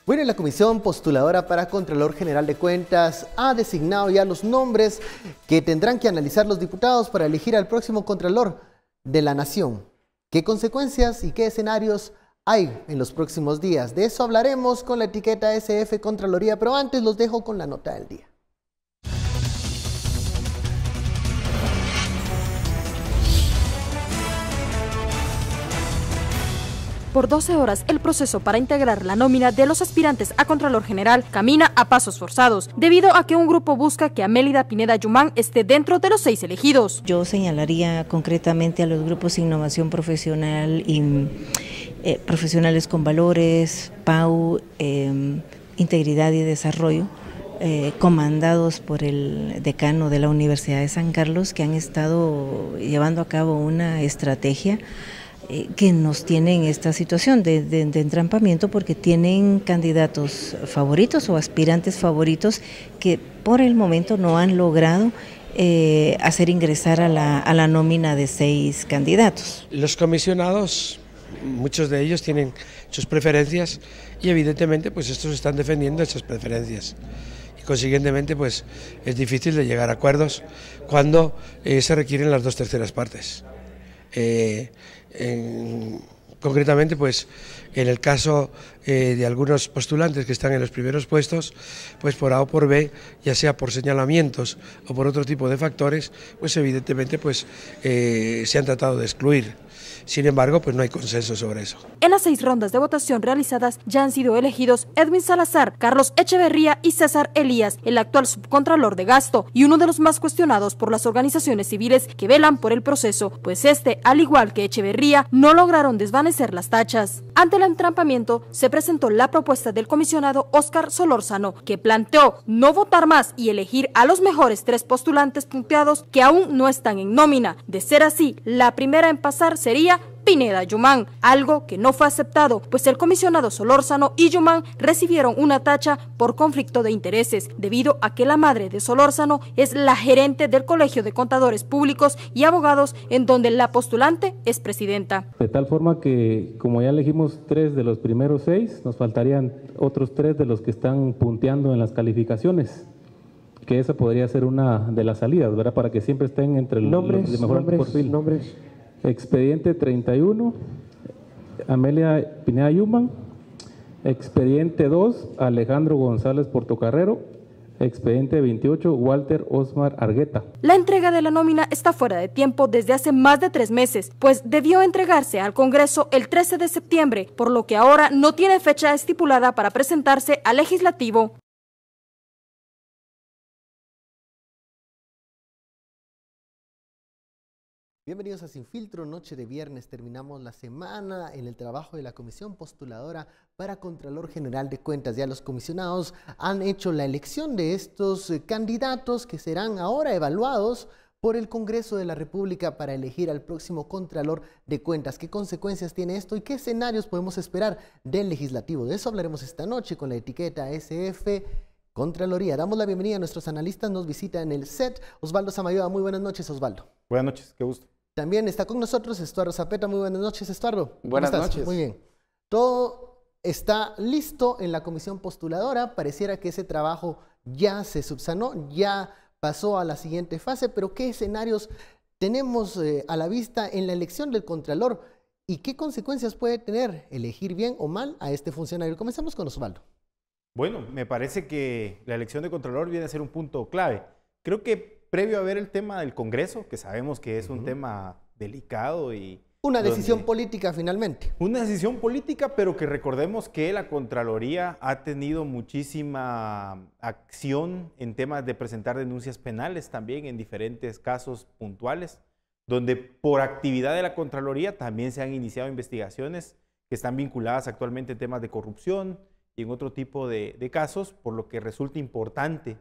Bueno, la Comisión Postuladora para Contralor General de Cuentas ha designado ya los nombres que tendrán que analizar los diputados para elegir al próximo Contralor de la Nación. ¿Qué consecuencias y qué escenarios hay en los próximos días? De eso hablaremos con la etiqueta SF Contraloría, pero antes los dejo con la nota del día. Por 12 horas, el proceso para integrar la nómina de los aspirantes a Contralor General camina a pasos forzados, debido a que un grupo busca que Amélida Pineda Yumán esté dentro de los 6 elegidos. Yo señalaría concretamente a los grupos de innovación profesional y profesionales con valores, PAU, integridad y desarrollo, comandados por el decano de la Universidad de San Carlos, que han estado llevando a cabo una estrategia que nos tiene en esta situación de entrampamiento, porque tienen candidatos favoritos o aspirantes favoritos que por el momento no han logrado hacer ingresar a la nómina de 6 candidatos. Los comisionados, muchos de ellos tienen sus preferencias y evidentemente pues estos están defendiendo esas preferencias. Y consiguientemente pues es difícil de llegar a acuerdos cuando se requieren las 2/3 partes. Concretamente, pues en el caso de algunos postulantes que están en los primeros puestos, pues por A o por B, ya sea por señalamientos o por otro tipo de factores, pues evidentemente pues se han tratado de excluir. Sin embargo, pues no hay consenso sobre eso. En las 6 rondas de votación realizadas ya han sido elegidos Edwin Salazar, Carlos Echeverría y César Elías, el actual subcontralor de gasto y uno de los más cuestionados por las organizaciones civiles que velan por el proceso, pues al igual que Echeverría, no lograron desvanecer las tachas. Ante el entrampamiento, se presentó la propuesta del comisionado Óscar Solórzano, que planteó no votar más y elegir a los mejores 3 postulantes punteados que aún no están en nómina. De ser así, la primera en pasar sería Pineda Yumán, algo que no fue aceptado, pues el comisionado Solórzano y Yumán recibieron una tacha por conflicto de intereses, debido a que la madre de Solórzano es la gerente del Colegio de Contadores Públicos y Abogados, en donde la postulante es presidenta. De tal forma que, como ya elegimos 3 de los primeros 6, nos faltarían otros 3 de los que están punteando en las calificaciones, que esa podría ser una de las salidas, ¿verdad? Para que siempre estén entre los de mejor perfil. Nombres. Expediente 31, Amelia Pineda Yumán. Expediente 2, Alejandro González Portocarrero. Expediente 28, Walter Osmar Argueta. La entrega de la nómina está fuera de tiempo desde hace más de 3 meses, pues debió entregarse al Congreso el 13 de septiembre, por lo que ahora no tiene fecha estipulada para presentarse al Legislativo. Bienvenidos a Sin Filtro, noche de viernes, terminamos la semana en el trabajo de la Comisión Postuladora para Contralor General de Cuentas. Ya los comisionados han hecho la elección de estos candidatos que serán ahora evaluados por el Congreso de la República para elegir al próximo Contralor de Cuentas. ¿Qué consecuencias tiene esto y qué escenarios podemos esperar del Legislativo? De eso hablaremos esta noche con la etiqueta SF Contraloría. Damos la bienvenida a nuestros analistas, nos visita en el set Osvaldo Samayoa. Muy buenas noches, Osvaldo. Buenas noches, qué gusto. También está con nosotros Estuardo Zapeta. Muy buenas noches, Estuardo. Buenas noches. Muy bien. Todo está listo en la Comisión Postuladora. Pareciera que ese trabajo ya se subsanó, ya pasó a la siguiente fase, pero ¿qué escenarios tenemos a la vista en la elección del Contralor y qué consecuencias puede tener elegir bien o mal a este funcionario? Comencemos con Osvaldo. Bueno, me parece que la elección de Contralor viene a ser un punto clave. Creo que previo a ver el tema del Congreso, que sabemos que es un tema delicado y... Una decisión política finalmente. Una decisión política, pero que recordemos que la Contraloría ha tenido muchísima acción en temas de presentar denuncias penales también en diferentes casos puntuales, donde por actividad de la Contraloría también se han iniciado investigaciones que están vinculadas actualmente en temas de corrupción y en otro tipo de casos, por lo que resulta importante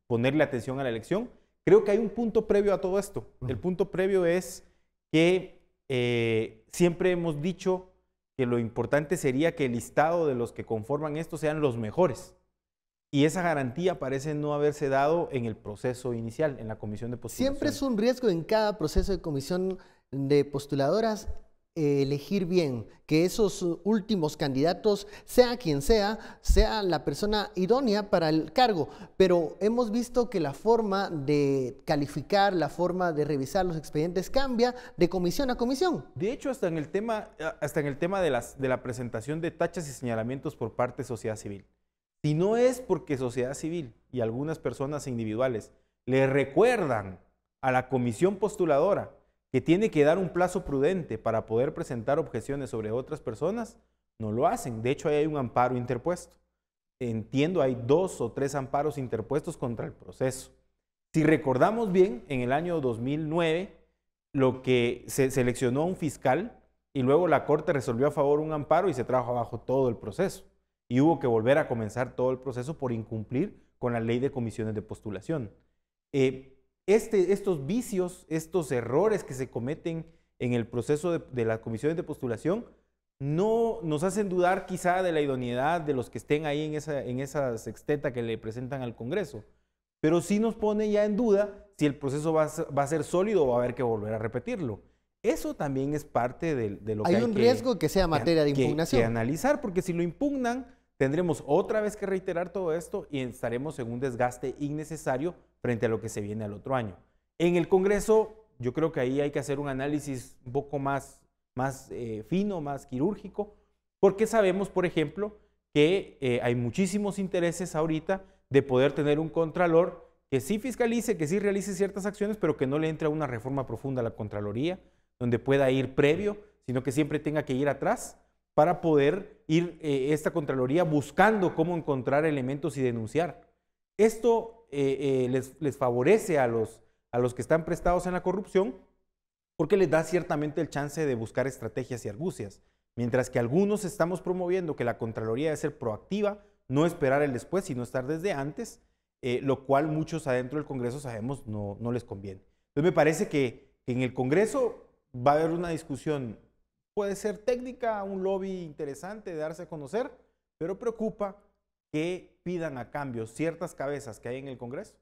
ponerle atención a la elección. Creo que hay un punto previo a todo esto. El punto previo es que siempre hemos dicho que lo importante sería que el listado de los que conforman esto sean los mejores. Y esa garantía parece no haberse dado en el proceso inicial, en la comisión de postulación. Siempre es un riesgo en cada proceso de comisión de postuladoras elegir bien, que esos últimos candidatos, sea quien sea la persona idónea para el cargo. Pero hemos visto que la forma de calificar, la forma de revisar los expedientes cambia de comisión a comisión. De hecho, hasta en el tema de la presentación de tachas y señalamientos por parte de sociedad civil. Si no es porque sociedad civil y algunas personas individuales le recuerdan a la comisión postuladora que tiene que dar un plazo prudente para poder presentar objeciones sobre otras personas, no lo hacen. De hecho, ahí hay un amparo interpuesto. Entiendo, hay 2 o 3 amparos interpuestos contra el proceso. Si recordamos bien, en el año 2009, lo que se seleccionó un fiscal y luego la Corte resolvió a favor un amparo y se trajo abajo todo el proceso. Y hubo que volver a comenzar todo el proceso por incumplir con la ley de comisiones de postulación. Estos vicios, estos errores que se cometen en el proceso de las comisiones de postulación no nos hacen dudar quizá de la idoneidad de los que estén ahí en esa sexteta que le presentan al Congreso, pero sí nos pone ya en duda si el proceso va a ser sólido o va a haber que volver a repetirlo. Eso también es parte de lo que hay un riesgo que sea materia de impugnación. Que analizar, porque si lo impugnan, tendremos otra vez que reiterar todo esto y estaremos en un desgaste innecesario frente a lo que se viene al otro año. En el Congreso, yo creo que ahí hay que hacer un análisis un poco más fino, más quirúrgico, porque sabemos, por ejemplo, que hay muchísimos intereses ahorita de poder tener un contralor que sí fiscalice, que sí realice ciertas acciones, pero que no le entre a una reforma profunda a la Contraloría, donde pueda ir previo, sino que siempre tenga que ir atrás para poder ir esta Contraloría buscando cómo encontrar elementos y denunciar. Esto les favorece a los que están prestados en la corrupción porque les da ciertamente el chance de buscar estrategias y argucias, mientras que algunos estamos promoviendo que la Contraloría debe ser proactiva, no esperar el después, sino estar desde antes, lo cual muchos adentro del Congreso sabemos no les conviene. Entonces me parece que en el Congreso va a haber una discusión, puede ser técnica, un lobby interesante de darse a conocer, pero preocupa que pidan a cambio ciertas cabezas que hay en el Congreso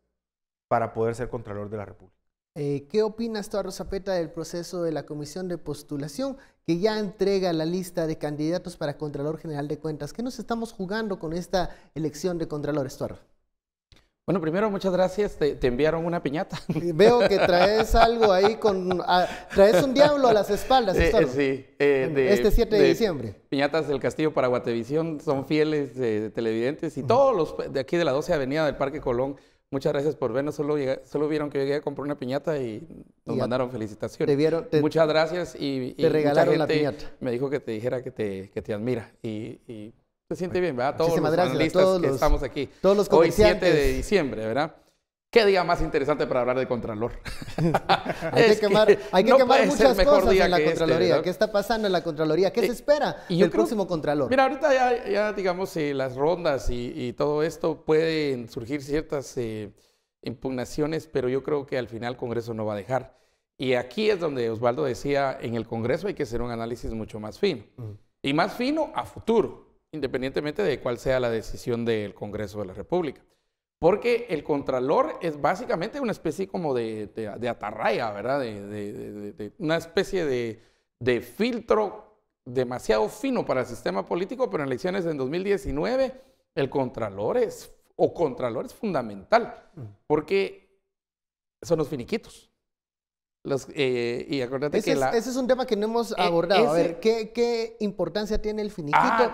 para poder ser Contralor de la República. ¿Qué opinas, Estuardo Zapeta, del proceso de la Comisión de Postulación que ya entrega la lista de candidatos para Contralor General de Cuentas? ¿Qué nos estamos jugando con esta elección de Contralor, Estuardo? Bueno, primero, muchas gracias. Te enviaron una piñata. Veo que traes algo ahí traes un diablo a las espaldas, Estuardo. Sí. Este 7 de diciembre. Piñatas del Castillo para Guatevisión, son fieles televidentes y todos los de aquí de la 12 Avenida del Parque Colón. Muchas gracias por vernos. Solo vieron que llegué a comprar una piñata y nos mandaron felicitaciones. Muchas gracias. Y te regalaron mucha gente la piñata. me dijo que te dijera que te admira. Y se siente bien, ¿verdad? Todos Muchísimas los gracias analistas todos que estamos aquí. Todos los Hoy 7 comerciantes. de diciembre, ¿verdad? ¿Qué día más interesante para hablar de Contralor? Hay que quemar muchas cosas en la Contraloría. ¿verdad? ¿Qué está pasando en la Contraloría? ¿Qué se espera del próximo Contralor? Mira, ahorita ya digamos, las rondas y todo esto pueden surgir ciertas impugnaciones, pero yo creo que al final el Congreso no va a dejar. Y aquí es donde Osvaldo decía, en el Congreso hay que hacer un análisis mucho más fino. Y más fino a futuro, independientemente de cuál sea la decisión del Congreso de la República. Porque el Contralor es básicamente una especie como de atarraya, ¿verdad? De una especie de filtro demasiado fino para el sistema político, pero en elecciones en 2019 el Contralor es fundamental, porque son los finiquitos. Y acuérdate ese es un tema que no hemos abordado. A ver, ¿qué importancia tiene el finiquito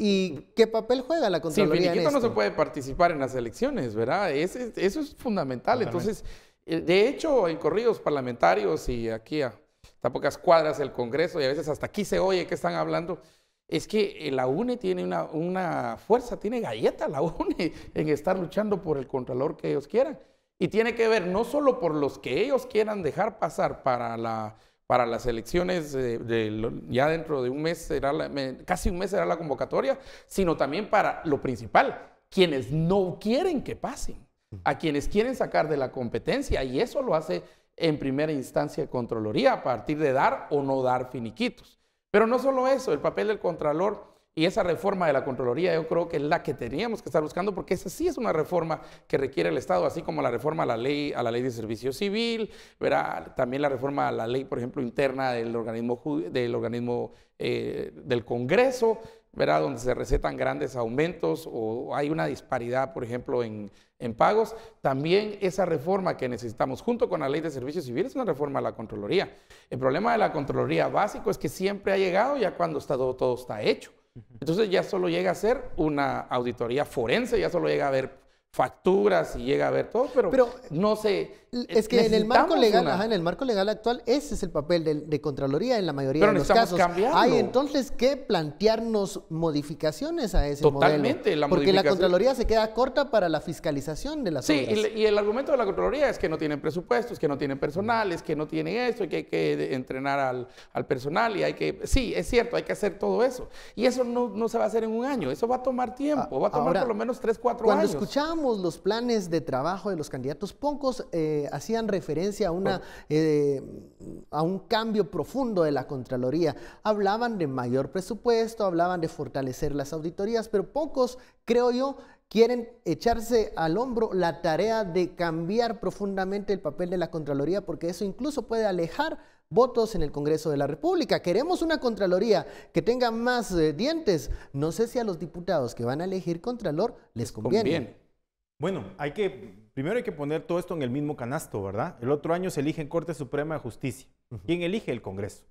y qué papel juega la Contraloría? Sin finiquito en no esto? se puede participar en las elecciones, ¿verdad? Eso es fundamental. Entonces, de hecho, en corridos parlamentarios y aquí a pocas cuadras del Congreso, y a veces hasta aquí se oye que están hablando, es que la UNE tiene una fuerza, tiene galleta la UNE en estar luchando por el Contralor que ellos quieran. Y tiene que ver no solo por los que ellos quieran dejar pasar para las elecciones, ya dentro de un mes, casi un mes será la convocatoria, sino también para lo principal, quienes no quieren que pasen, a quienes quieren sacar de la competencia, y eso lo hace en primera instancia Contraloría a partir de dar o no dar finiquitos. Pero no solo eso, el papel del Contralor Y esa reforma de la Contraloría yo creo que es la que teníamos que estar buscando, porque esa sí es una reforma que requiere el Estado, así como la reforma a la ley de servicio civil, ¿verdad? También la reforma a la ley, por ejemplo, interna del organismo del Congreso, ¿verdad? Donde se recetan grandes aumentos o hay una disparidad, por ejemplo, en pagos. También esa reforma que necesitamos junto con la ley de servicio civil es una reforma a la Contraloría. El problema de la Contraloría básico es que siempre ha llegado ya cuando todo está hecho. Entonces ya solo llega a ser una auditoría forense, ya solo llega a ver facturas y llega a ver todo, pero no sé. Es que en el marco legal, en el marco legal actual, ese es el papel de Contraloría en la mayoría de los casos. Cambiarlo. Hay entonces que plantearnos modificaciones a ese Totalmente, modelo. Porque la Contraloría se queda corta para la fiscalización de las obras. Sí, y el argumento de la Contraloría es que no tienen presupuestos, que no tienen personales, que no tienen esto, y que hay que entrenar al personal y hay que... Sí, es cierto, hay que hacer todo eso. Y eso no se va a hacer en un año, eso va a tomar tiempo, va a tomar por lo menos 3, 4 años. Cuando escuchábamos los planes de trabajo de los candidatos, pocos hacían referencia a un cambio profundo de la Contraloría. Hablaban de mayor presupuesto, hablaban de fortalecer las auditorías, pero pocos, creo yo, quieren echarse al hombro la tarea de cambiar profundamente el papel de la Contraloría, porque eso incluso puede alejar votos en el Congreso de la República. Queremos una Contraloría que tenga más dientes. No sé si a los diputados que van a elegir Contralor les conviene. Bueno, primero hay que poner todo esto en el mismo canasto, ¿verdad? El otro año se elige en Corte Suprema de Justicia. ¿Quién elige? El Congreso.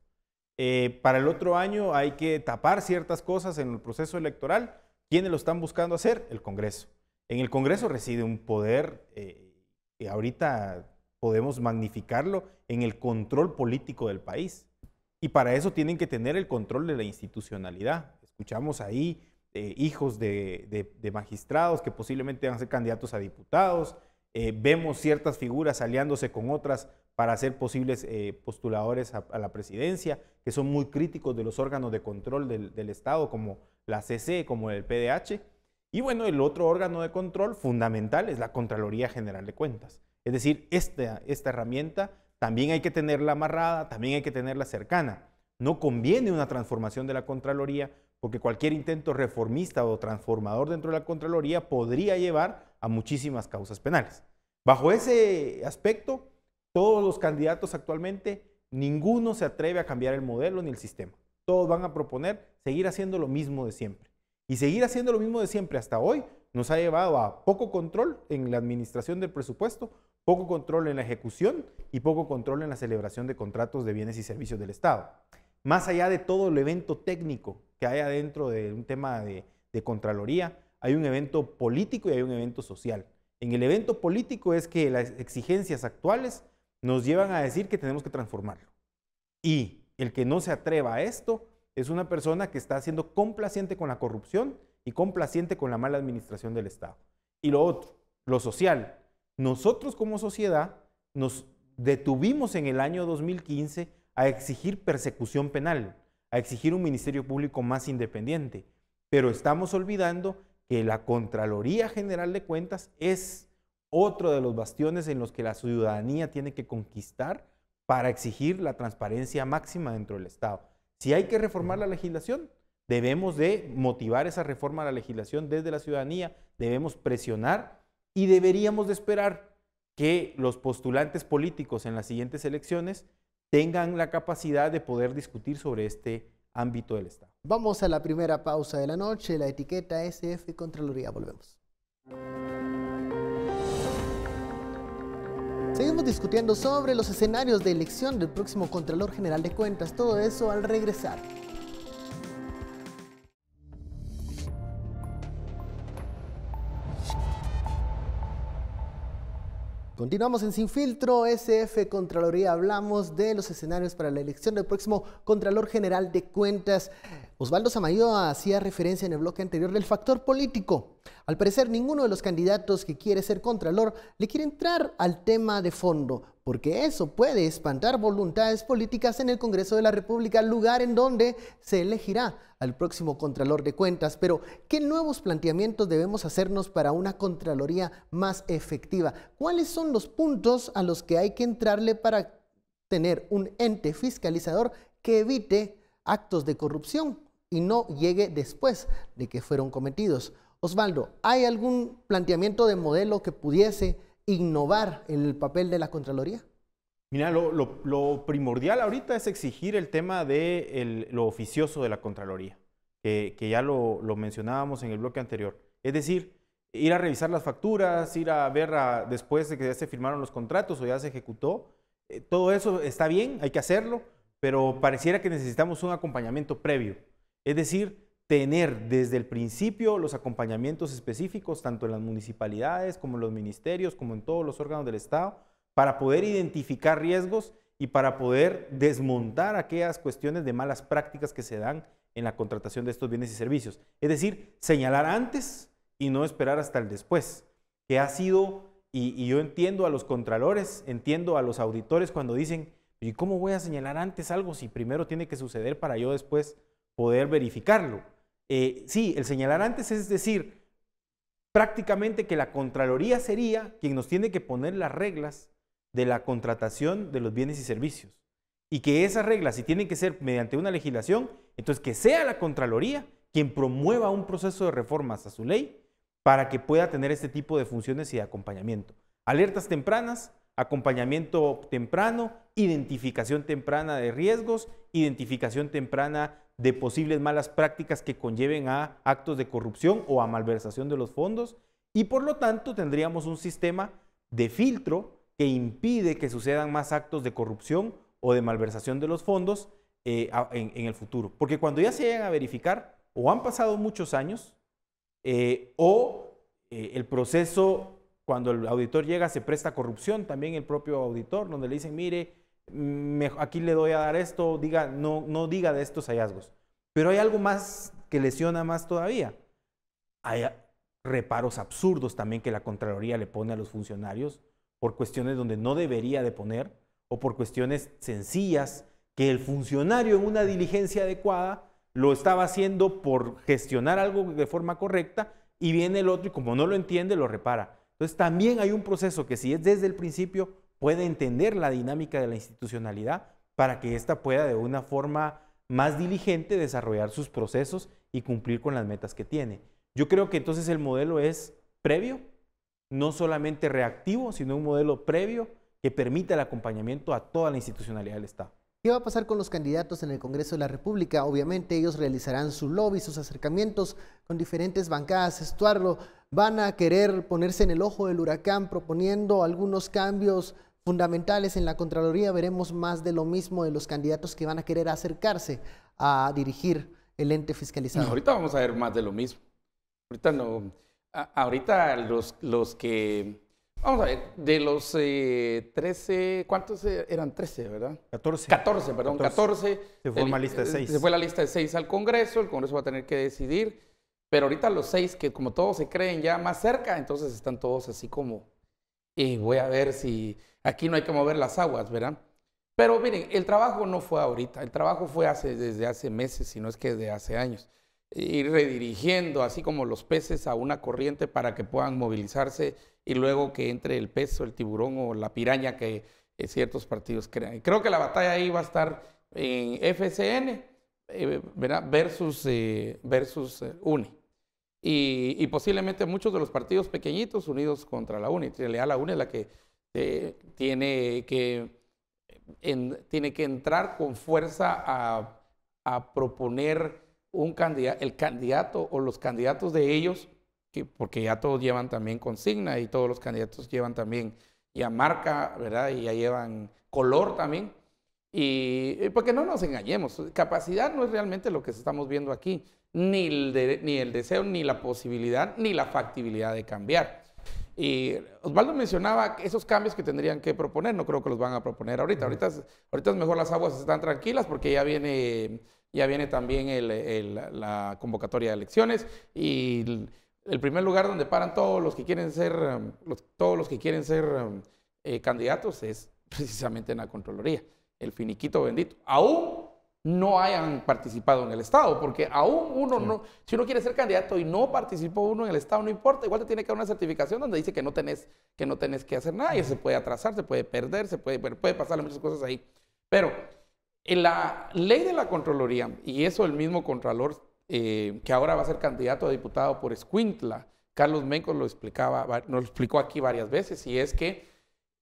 Para el otro año hay que tapar ciertas cosas en el proceso electoral. ¿Quiénes lo están buscando hacer? El Congreso. En el Congreso reside un poder que ahorita podemos magnificarlo en el control político del país. Y para eso tienen que tener el control de la institucionalidad. Escuchamos ahí hijos de magistrados que posiblemente van a ser candidatos a diputados. Vemos ciertas figuras aliándose con otras para ser posibles postuladores a la presidencia, que son muy críticos de los órganos de control del Estado, como la CC, como el PDH. Y bueno, el otro órgano de control fundamental es la Contraloría General de Cuentas. Es decir, esta herramienta también hay que tenerla amarrada, también hay que tenerla cercana. No conviene una transformación de la Contraloría, porque cualquier intento reformista o transformador dentro de la Contraloría podría llevar a muchísimas causas penales. Bajo ese aspecto, todos los candidatos actualmente, ninguno se atreve a cambiar el modelo ni el sistema. Todos van a proponer seguir haciendo lo mismo de siempre. Y seguir haciendo lo mismo de siempre hasta hoy nos ha llevado a poco control en la administración del presupuesto, poco control en la ejecución y poco control en la celebración de contratos de bienes y servicios del Estado. Más allá de todo el evento técnico que hay adentro de un tema de Contraloría, hay un evento político y hay un evento social. En el evento político es que las exigencias actuales nos llevan a decir que tenemos que transformarlo. Y el que no se atreva a esto es una persona que está siendo complaciente con la corrupción y complaciente con la mala administración del Estado. Y lo otro, lo social. Nosotros como sociedad nos detuvimos en el año 2015 a exigir persecución penal, a exigir un Ministerio Público más independiente. Pero estamos olvidando que la Contraloría General de Cuentas es otro de los bastiones en los que la ciudadanía tiene que conquistar para exigir la transparencia máxima dentro del Estado. Si hay que reformar la legislación, debemos de motivar esa reforma a la legislación desde la ciudadanía, debemos presionar y deberíamos de esperar que los postulantes políticos en las siguientes elecciones tengan la capacidad de poder discutir sobre este ámbito del Estado. Vamos a la primera pausa de la noche, la etiqueta SF Contraloría. Volvemos. Seguimos discutiendo sobre los escenarios de elección del próximo Contralor General de Cuentas. Todo eso al regresar. Continuamos en Sin Filtro, SF Contraloría. Hablamos de los escenarios para la elección del próximo Contralor General de Cuentas. Osvaldo Samayoa hacía referencia en el bloque anterior del factor político. Al parecer, ninguno de los candidatos que quiere ser Contralor le quiere entrar al tema de fondo, porque eso puede espantar voluntades políticas en el Congreso de la República, lugar en donde se elegirá al próximo Contralor de Cuentas. Pero, ¿qué nuevos planteamientos debemos hacernos para una Contraloría más efectiva? ¿Cuáles son los puntos a los que hay que entrarle para tener un ente fiscalizador que evite actos de corrupción? y no llegue después de que fueron cometidos. Osvaldo, ¿hay algún planteamiento de modelo que pudiese innovar el papel de la Contraloría? Mira, lo primordial ahorita es exigir el tema de lo oficioso de la Contraloría, que ya lo mencionábamos en el bloque anterior. Es decir, ir a revisar las facturas, ir a ver después de que ya se firmaron los contratos o ya se ejecutó. Todo eso está bien, hay que hacerlo, pero pareciera que necesitamos un acompañamiento previo. Es decir, tener desde el principio los acompañamientos específicos, tanto en las municipalidades como en los ministerios, como en todos los órganos del Estado, para poder identificar riesgos y para poder desmontar aquellas cuestiones de malas prácticas que se dan en la contratación de estos bienes y servicios. Es decir, señalar antes y no esperar hasta el después, que ha sido, y yo entiendo a los contralores, entiendo a los auditores cuando dicen, ¿y cómo voy a señalar antes algo si primero tiene que suceder para yo después poder verificarlo? Sí, el señalar antes es decir, prácticamente que la Contraloría sería quien nos tiene que poner las reglas de la contratación de los bienes y servicios. Y que esas reglas, si tienen que ser mediante una legislación, entonces que sea la Contraloría quien promueva un proceso de reformas a su ley para que pueda tener este tipo de funciones y de acompañamiento. Alertas tempranas, acompañamiento temprano, identificación temprana de riesgos, identificación temprana de posibles malas prácticas que conlleven a actos de corrupción o a malversación de los fondos, y por lo tanto tendríamos un sistema de filtro que impide que sucedan más actos de corrupción o de malversación de los fondos en el futuro. Porque cuando ya se llegan a verificar, o han pasado muchos años, el proceso, cuando el auditor llega, se presta a corrupción, también el propio auditor, donde le dicen, mire, aquí le doy a dar esto, no diga de estos hallazgos. Pero hay algo más que lesiona más todavía. Hay reparos absurdos también que la Contraloría le pone a los funcionarios por cuestiones donde no debería de poner, o por cuestiones sencillas que el funcionario en una diligencia adecuada lo estaba haciendo por gestionar algo de forma correcta, y viene el otro y como no lo entiende, lo repara. Entonces también hay un proceso que, si es desde el principio, puede entender la dinámica de la institucionalidad para que ésta pueda de una forma más diligente desarrollar sus procesos y cumplir con las metas que tiene. Yo creo que entonces el modelo es previo, no solamente reactivo, sino un modelo previo que permita el acompañamiento a toda la institucionalidad del Estado. ¿Qué va a pasar con los candidatos en el Congreso de la República? Obviamente ellos realizarán su lobby, sus acercamientos con diferentes bancadas. Estuardo, van a querer ponerse en el ojo del huracán proponiendo algunos cambios fundamentales en la Contraloría. Veremos más de lo mismo de los candidatos que van a querer acercarse a dirigir el ente fiscalizador. No, ahorita vamos a ver más de lo mismo. Ahorita no. Ahorita los que... Vamos a ver, de los 13, ¿cuántos eran? 13, ¿verdad? 14. 14, perdón, 14. Se fue una lista de 6. Se fue la lista de 6 al Congreso, el Congreso va a tener que decidir, pero ahorita los 6, que como todos se creen ya más cerca, entonces están todos así como, y voy a ver si aquí no hay que mover las aguas, ¿verdad? Pero miren, el trabajo no fue ahorita, el trabajo fue desde hace meses, si no es que desde hace años. Ir redirigiendo así como los peces a una corriente para que puedan movilizarse y luego que entre el pez o el tiburón o la piraña que ciertos partidos crean. Y creo que la batalla ahí va a estar en FCN versus UNE. Y posiblemente muchos de los partidos pequeñitos unidos contra la UNE. En realidad la UNE es la que tiene que entrar con fuerza a proponer el candidato o los candidatos de ellos, porque ya todos llevan también consigna y todos los candidatos llevan también ya marca, ¿verdad? Y ya llevan color también. Y porque no nos engañemos, capacidad no es realmente lo que estamos viendo aquí, ni el deseo, ni la posibilidad, ni la factibilidad de cambiar. Y Osvaldo mencionaba esos cambios que tendrían que proponer, no creo que los van a proponer ahorita. Ahorita es mejor las aguas están tranquilas porque ya viene también la convocatoria de elecciones y el primer lugar donde paran todos los que quieren ser, candidatos es precisamente en la Contraloría, el finiquito bendito. Aún no hayan participado en el Estado, porque aún uno no, si uno quiere ser candidato y no participó uno en el Estado, no importa, igual te tiene que dar una certificación donde dice que no tenés que hacer nada y se puede atrasar, se puede perder, puede pasarle muchas cosas ahí. Pero En la ley de la Contraloría, y eso el mismo Contralor que ahora va a ser candidato a diputado por Escuintla, Carlos Mencos nos lo explicó aquí varias veces, y es que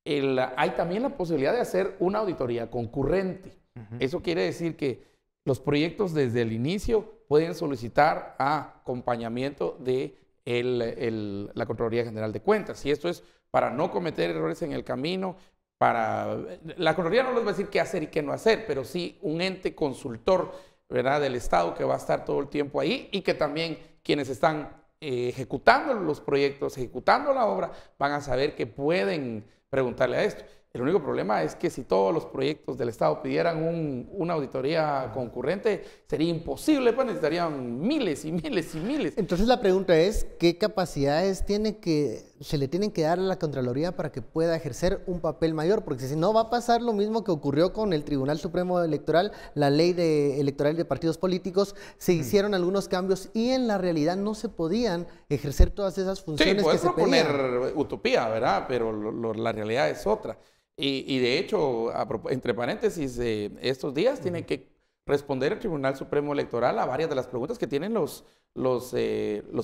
hay también la posibilidad de hacer una auditoría concurrente. Eso quiere decir que los proyectos desde el inicio pueden solicitar acompañamiento de la Contraloría General de Cuentas. Y esto es para no cometer errores en el camino. La Contraloría no les va a decir qué hacer y qué no hacer, pero sí un ente consultor, ¿verdad?, del Estado que va a estar todo el tiempo ahí, y que también quienes están ejecutando los proyectos, ejecutando la obra, van a saber que pueden preguntarle a esto. El único problema es que si todos los proyectos del Estado pidieran una auditoría concurrente, sería imposible, pues necesitarían miles y miles y miles. Entonces la pregunta es, ¿qué capacidades se le tienen que dar a la Contraloría para que pueda ejercer un papel mayor? Porque si no, va a pasar lo mismo que ocurrió con el Tribunal Supremo Electoral, la ley electoral de partidos políticos. Se hicieron algunos cambios y en la realidad no se podían ejercer todas esas funciones que se pedían. Sí, puedes proponer utopía, ¿verdad? Pero la realidad es otra. Y de hecho, entre paréntesis, estos días tiene que responder el Tribunal Supremo Electoral a varias de las preguntas que tienen los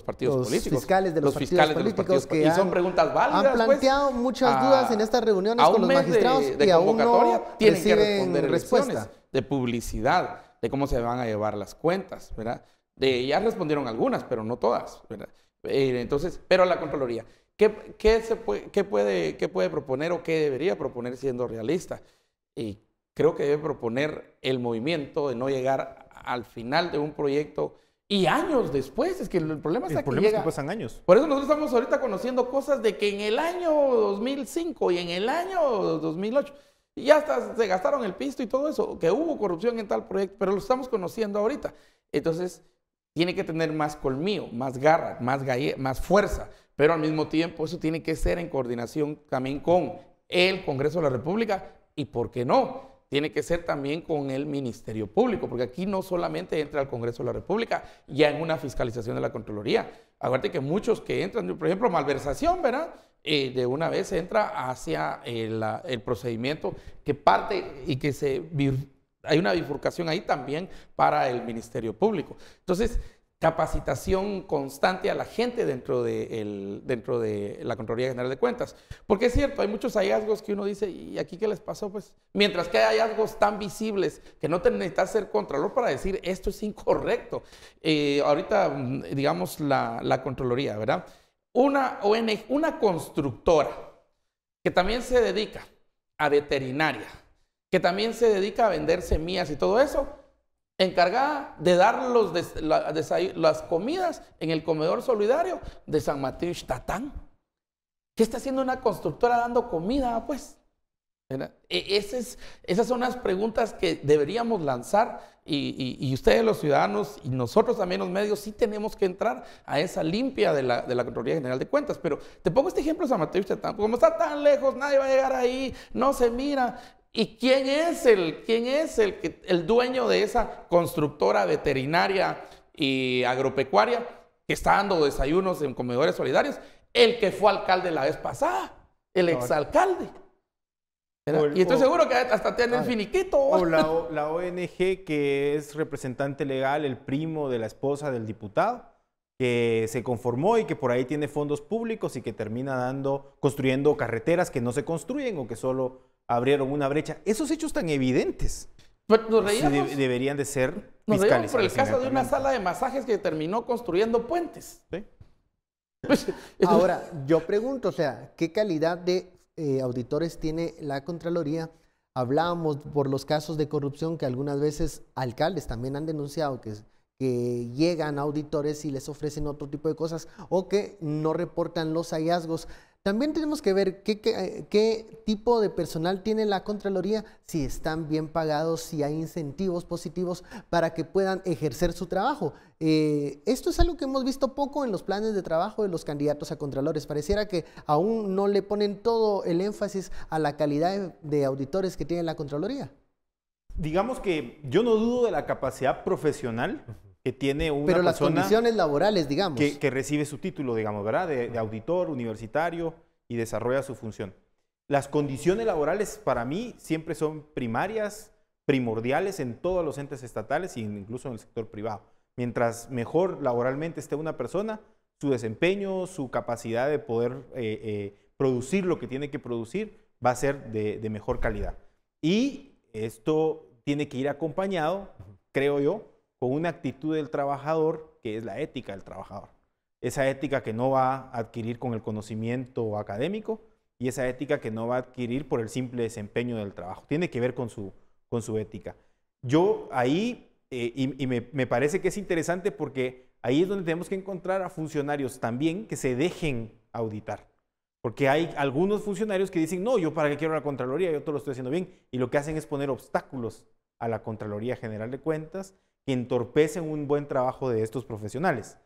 partidos políticos. Fiscales de los partidos políticos que y son preguntas válidas. Han planteado muchas dudas en estas reuniones con los magistrados y aún no tienen que responder respuesta de publicidad, de cómo se van a llevar las cuentas, ¿verdad? Ya respondieron algunas, pero no todas, ¿verdad? Entonces, pero la Contraloría, ¿qué puede proponer o qué debería proponer siendo realista? Y creo que debe proponer el movimiento de no llegar al final de un proyecto y años después. Es que el problema es que pasan años. Por eso nosotros estamos ahorita conociendo cosas de que en el año 2005 y en el año 2008 ya hasta se gastaron el pisto y todo eso, que hubo corrupción en tal proyecto, pero lo estamos conociendo ahorita. Entonces, tiene que tener más colmillo, más garra, más fuerza, pero al mismo tiempo eso tiene que ser en coordinación también con el Congreso de la República y, ¿por qué no?, tiene que ser también con el Ministerio Público, porque aquí no solamente entra el Congreso de la República ya en una fiscalización de la Contraloría. Acuérdate que muchos que entran, por ejemplo, malversación, ¿verdad?, de una vez entra hacia el procedimiento que parte y que hay una bifurcación ahí también para el Ministerio Público. Entonces, capacitación constante a la gente dentro de la Contraloría General de Cuentas. Porque es cierto, hay muchos hallazgos que uno dice, ¿y aquí qué les pasó? Pues, mientras que hay hallazgos tan visibles que no te necesitas ser contralor para decir esto es incorrecto. Ahorita, digamos, la Contraloría, ¿verdad? Una ONG, una constructora que también se dedica a veterinaria, que también se dedica a vender semillas y todo eso, encargada de dar las comidas en el comedor solidario de San Mateo Ixtatán. ¿Qué está haciendo una constructora dando comida, pues? Esas son las preguntas que deberíamos lanzar y ustedes los ciudadanos y nosotros también los medios sí tenemos que entrar a esa limpia de la Contraloría General de Cuentas. Pero te pongo este ejemplo de San Mateo Ixtatán, como está tan lejos, nadie va a llegar ahí, no se mira. ¿Y quién es el dueño de esa constructora veterinaria y agropecuaria que está dando desayunos en comedores solidarios? El que fue alcalde la vez pasada, el exalcalde. Y estoy seguro que hasta tiene el finiquito. O la ONG que es representante legal, el primo de la esposa del diputado, que se conformó y que por ahí tiene fondos públicos y que termina construyendo carreteras que no se construyen o que solo abrieron una brecha. Esos hechos tan evidentes deberían de ser fiscalizados. Nos reíamos por el caso de una sala de masajes que terminó construyendo puentes. ¿Sí? Ahora, yo pregunto, o sea, ¿qué calidad de auditores tiene la Contraloría? Hablábamos por los casos de corrupción que algunas veces alcaldes también han denunciado que llegan auditores y les ofrecen otro tipo de cosas o que no reportan los hallazgos. También tenemos que ver qué tipo de personal tiene la Contraloría, si están bien pagados, si hay incentivos positivos para que puedan ejercer su trabajo. Esto es algo que hemos visto poco en los planes de trabajo de los candidatos a contralores. Pareciera que aún no le ponen todo el énfasis a la calidad de auditores que tiene la Contraloría. Digamos que yo no dudo de la capacidad profesional que tiene una persona. Pero las condiciones laborales, digamos. Que recibe su título, digamos, ¿verdad? De auditor universitario y desarrolla su función. Las condiciones laborales para mí siempre son primarias primordiales en todos los entes estatales e incluso en el sector privado. Mientras mejor laboralmente esté una persona, su desempeño, su capacidad de poder producir lo que tiene que producir va a ser de mejor calidad. Y esto tiene que ir acompañado, creo yo, con una actitud del trabajador, que es la ética del trabajador. Esa ética que no va a adquirir con el conocimiento académico y esa ética que no va a adquirir por el simple desempeño del trabajo. Tiene que ver con su ética. Yo ahí, me parece que es interesante porque ahí es donde tenemos que encontrar a funcionarios también que se dejen auditar. Porque hay algunos funcionarios que dicen, no, yo para qué quiero la Contraloría, yo todo lo estoy haciendo bien. Y lo que hacen es poner obstáculos a la Contraloría General de Cuentas que entorpecen un buen trabajo de estos profesionales.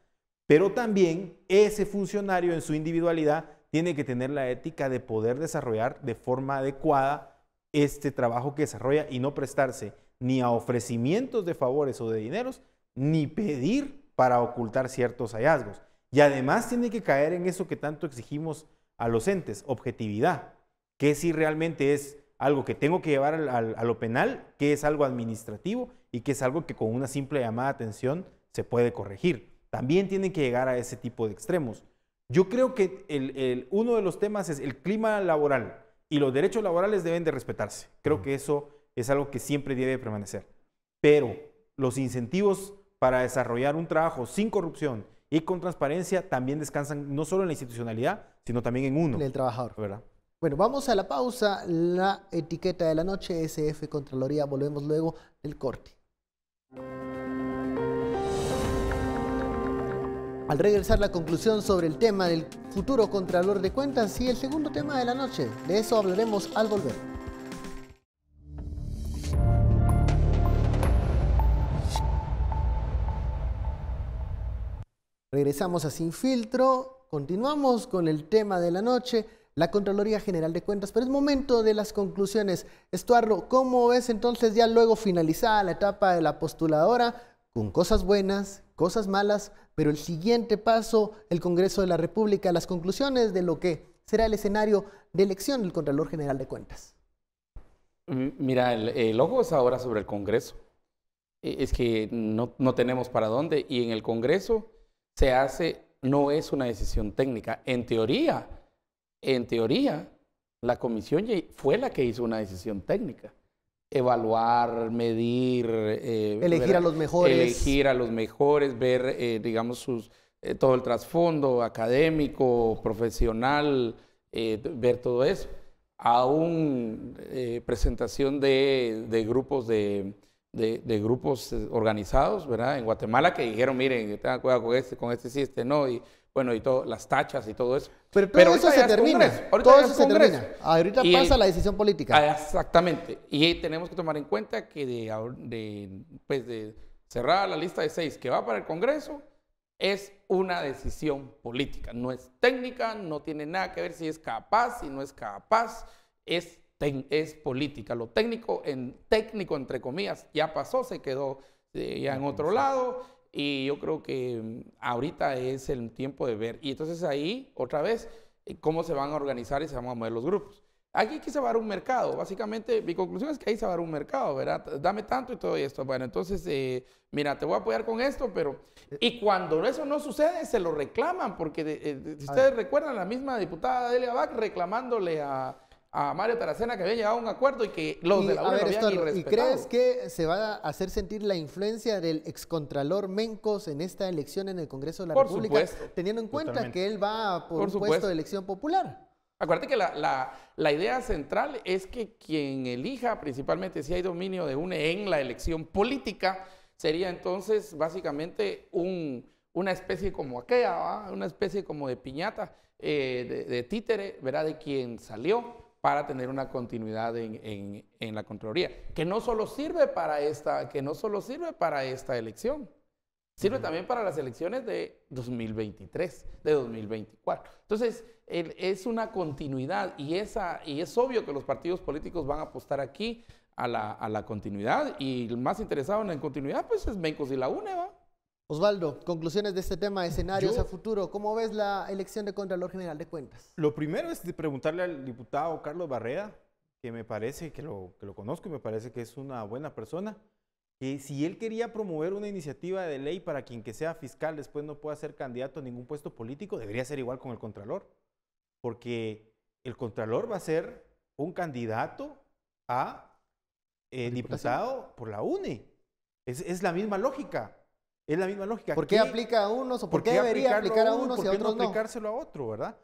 Pero también ese funcionario en su individualidad tiene que tener la ética de poder desarrollar de forma adecuada este trabajo que desarrolla y no prestarse ni a ofrecimientos de favores o de dineros, ni pedir para ocultar ciertos hallazgos. Y además tiene que caer en eso que tanto exigimos a los entes, objetividad, que si realmente es algo que tengo que llevar a lo penal, que es algo administrativo y que es algo que con una simple llamada de atención se puede corregir. También tienen que llegar a ese tipo de extremos. Yo creo que uno de los temas es el clima laboral y los derechos laborales deben de respetarse. Creo que eso es algo que siempre debe permanecer. Pero los incentivos para desarrollar un trabajo sin corrupción y con transparencia también descansan no solo en la institucionalidad, sino también en uno. En el trabajador. ¿Verdad? Bueno, vamos a la pausa. La etiqueta de la noche, SF Contraloría. Volvemos luego del corte. Al regresar, la conclusión sobre el tema del futuro Contralor de Cuentas y el segundo tema de la noche. De eso hablaremos al volver. Regresamos a Sin Filtro, continuamos con el tema de la noche, la Contraloría General de Cuentas, pero es momento de las conclusiones. Estuardo, ¿cómo ves entonces ya luego finalizada la etapa de la postuladora, con cosas buenas, cosas malas, pero el siguiente paso, el Congreso de la República, las conclusiones de lo que será el escenario de elección del Contralor General de Cuentas? Mira, el ojo es ahora sobre el Congreso. Es que no tenemos para dónde y en el Congreso se hace, no es una decisión técnica. En teoría, la comisión fue la que hizo una decisión técnica. Evaluar, medir, elegir a los mejores. Elegir a los mejores, ver, digamos, todo el trasfondo académico, profesional, ver todo eso. Aún presentación de grupos de grupos organizados, ¿verdad? En Guatemala que dijeron, miren, tengan cuidado con este sí, este no, y bueno, y todo, las tachas y todo eso. Pero todo eso se termina. Todo eso se termina. Ahorita pasa la decisión política. Exactamente. Y tenemos que tomar en cuenta que de cerrar la lista de 6 que va para el Congreso, es una decisión política. No es técnica, no tiene nada que ver si es capaz, si no es capaz, es política. Lo técnico, entre comillas, ya pasó, se quedó ya en otro lado. Y yo creo que ahorita es el tiempo de ver. Y entonces ahí, otra vez, cómo se van a organizar y se van a mover los grupos. Aquí se va a dar un mercado. Básicamente, mi conclusión es que ahí se va a dar un mercado, ¿verdad? Dame tanto y todo esto. Bueno, entonces, mira, te voy a apoyar con esto, pero... Y cuando eso no sucede, se lo reclaman, porque si ustedes recuerdan, la misma diputada Delia Bach reclamándole a Mario Taracena que había llegado a un acuerdo y que los de la UNE lo habían irrespetado. ¿Y crees que se va a hacer sentir la influencia del excontralor Mencos en esta elección en el Congreso de la República? Supuesto. Teniendo en cuenta que él va por un puesto de elección popular. Acuérdate que la idea central es que quien elija, principalmente si hay dominio de UNE en la elección política, sería entonces básicamente una especie como aquella, ¿va? Una especie como de piñata, de títere, ¿verdad? De quien salió para tener una continuidad en la Contraloría, que no solo sirve para esta elección, sirve también para las elecciones de 2023, de 2024. Entonces, es una continuidad y es obvio que los partidos políticos van a apostar aquí a la continuidad, y el más interesado en la continuidad pues es Mencos y la UNE, ¿va? Osvaldo, conclusiones de este tema, escenarios a futuro. ¿Cómo ves la elección de Contralor General de Cuentas? Lo primero es de preguntarle al diputado Carlos Barreda, que me parece, que lo conozco y me parece que es una buena persona, que si él quería promover una iniciativa de ley para quien que sea fiscal después no pueda ser candidato a ningún puesto político, debería ser igual con el Contralor, porque el Contralor va a ser un candidato a diputado por la UNE. Es la misma lógica. Es la misma lógica. ¿Por qué aplica a unos o por qué debería aplicar a unos y a otros no? Aplicárselo a otro, ¿verdad?